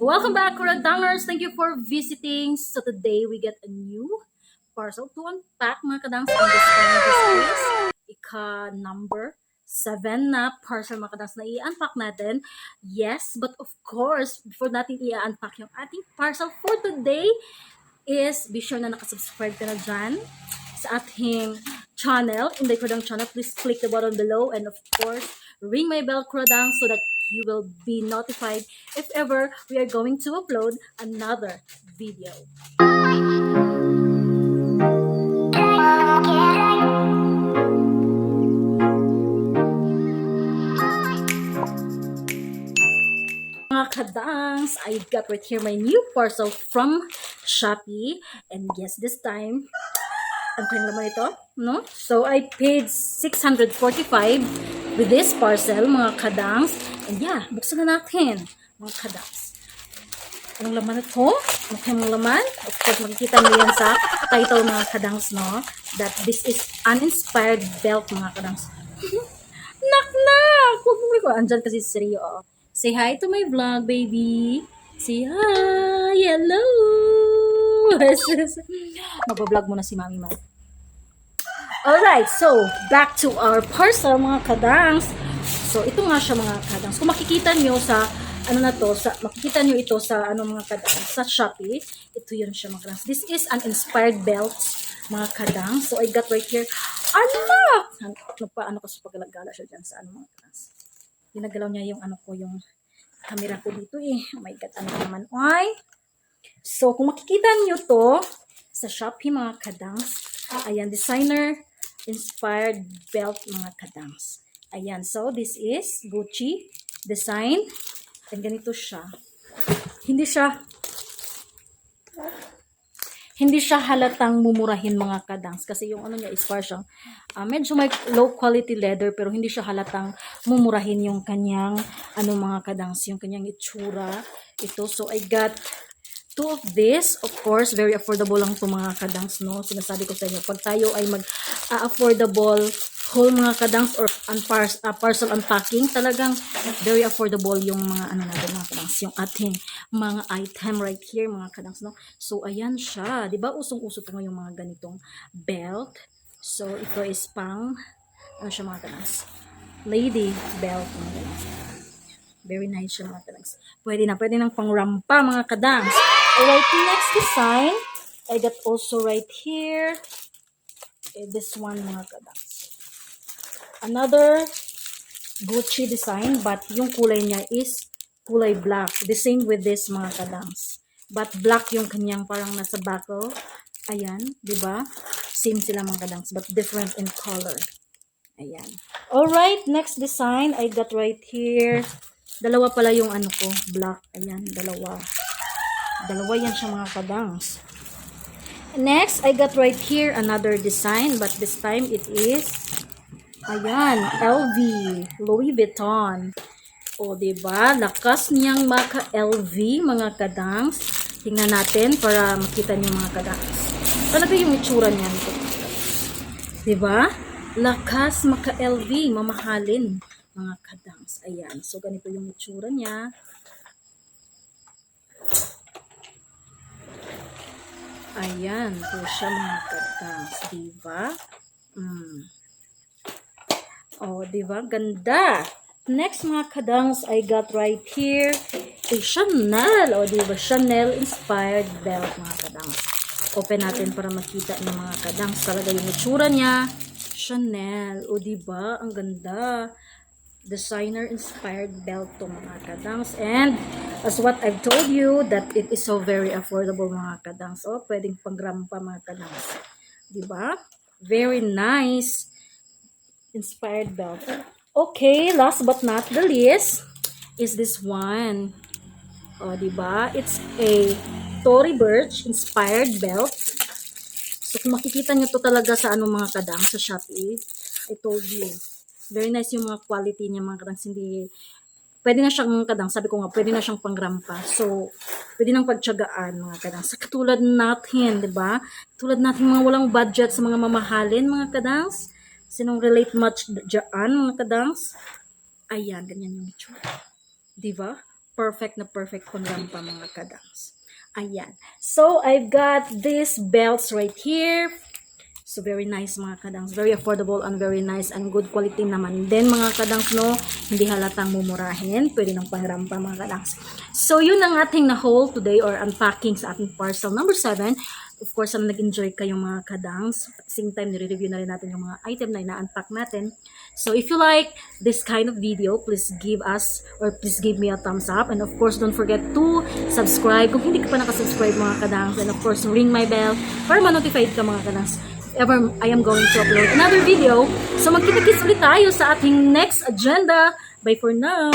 Welcome back, Kuradangerz. Thank you for visiting. So today we get a new parcel to unpack, mga kadangs. And this time, this is number 7 na parcel, mga kadangs, na i-unpack natin. Yes, but of course, before natin i-unpack yung ating parcel for today is be sure na nakasubscribe ka na dyan sa ating channel, in the Kuradang channel. Please click the button below and of course, ring my bell, Kuradang, so that you will be notified if ever we are going to upload another video. Mga kadangs, I got right here my new parcel from Shopee, and yes, this time ang kanyang laman ito, no? So I paid 645 with this parcel, mga kadangs. And yeah, buksan na natin, mga kadangs. Anong laman ito? Ano kanyang laman? Of course, makikita niyo yan sa title, mga kadangs, no? That this is uninspired belt, mga kadangs. Nak! Huwag andyan kasi si Rio, oh. Say hi to my vlog, baby. Say hi! Hello! Mag-vlog muna si Mami Man. Alright, so back to our parcel, mga kadangs. So ito nga siya, mga kadangs. Kung makikita nyo sa makikita nyo ito sa mga kadangs, sa Shopee, ito yun siya, mga kadangs. This is an inspired belt, mga kadangs. So I got right here. Nagpaano ko sa paggalagala siya dyan sa mga kadangs. Ginagalaw niya yung yung camera ko dito eh. Oh my God, ano naman. Ay! So, kung makikita niyo to sa Shopee, mga kadangs, ayan, designer inspired belt, mga kadangs. Ayan, so this is Gucci design. And ganito siya. Hindi siya halatang mumurahin, mga kadangs, kasi yung niya is parang medyo may low quality leather, pero hindi siya halatang mumurahin yung kanyang mga kadangs, yung kanyang itsura ito. So I got 2 of this. Of course, very affordable lang to, mga kadangs, no? Sinasabi ko sa inyo, pag tayo ay mag-affordable haul, mga kadangs, or parcel unpacking, talagang very affordable yung mga natin, mga kadangs, yung ating mga item right here, mga kadangs, no? So ayan siya, di ba? Usong-uso pa ngayong mga ganitong belt. So ito is pang siya, mga kadangs, lady belt, mga kadangs. Very nice siya, mga kadangs. Pwede nang pangrampa, mga kadangs. Alright, next design, I got also right here, this one, mga kadangs. Another Gucci design, but yung kulay niya is kulay black. The same with this, mga kadangs. But black yung kanyang parang nasa buckle. Ayan, di ba? Same sila, mga kadangs, but different in color. Ayan. Alright, next design, I got right here. Dalawa pala yung ko, black. Ayan, dalawa. Dalawa yan siya, mga kadangs. Next, I got right here another design, but this time it is, ayan, LV, Louis Vuitton. O, diba? Lakas niyang maka-LV, mga kadangs. Tingnan natin para makita niyo, mga kadangs. Talaga yung itsura niya nito. Diba? Lakas maka-LV, mamahalin, mga kadangs. Ayan. So, ganito yung itsura niya. Ayan po siya, mga kadangs. Diba? Oh, diba? Ganda. Next, mga kadangs, I got right here a Chanel. Oh, diba? Chanel inspired belt, mga kadangs. Open natin para makita ng mga kadangs. Talaga yung itsura niya. Chanel. O, diba? Ang ganda. Designer inspired belt to, mga kadangs. And as what I've told you, that it is so very affordable, mga kadangs. O, pwedeng pangrampa, mga kadangs. Diba? Very nice inspired belt. Okay, last but not the least is this one. O, diba? It's a Tory Burch inspired belt. So, kung makikita nyo to talaga sa mga kadang, sa Shopee, I told you. Very nice yung mga quality niya, mga kadang. Hindi, pwede na siyang, mga kadang, sabi ko nga, pwede na siyang pangrampa. So, pwede nang pagtyagaan, mga kadang. Sa katulad natin, diba? Katulad natin mga walang budget sa mga mamahalin, mga kadangs. Sinong relate much dyan, mga kadangs? Ayan, ganyan yung itsura. Diba? perfect na perfect pangrampa mga kadangs. Ayan. So, I've got these belts right here. So, very nice mga kadangs. Very affordable and very nice and good quality naman din mga kadangs, no? Hindi halatang mumurahin. Pwede ng pangrampa mga kadangs. So, yun ang ating na-haul today or unpacking sa ating parcel number 7. Of course, nag-enjoy kayong mga kadangs. At the same time, nire-review na rin natin yung mga item na ina-unpack natin. So, if you like this kind of video, please give us or please give me a thumbs up. And of course, don't forget to subscribe kung hindi ka pa nakasubscribe mga kadangs. And of course, ring my bell para ma-notified ka mga kadangs if ever I am going to upload another video. So, magkita-kits ulit tayo sa ating next agenda. Bye for now!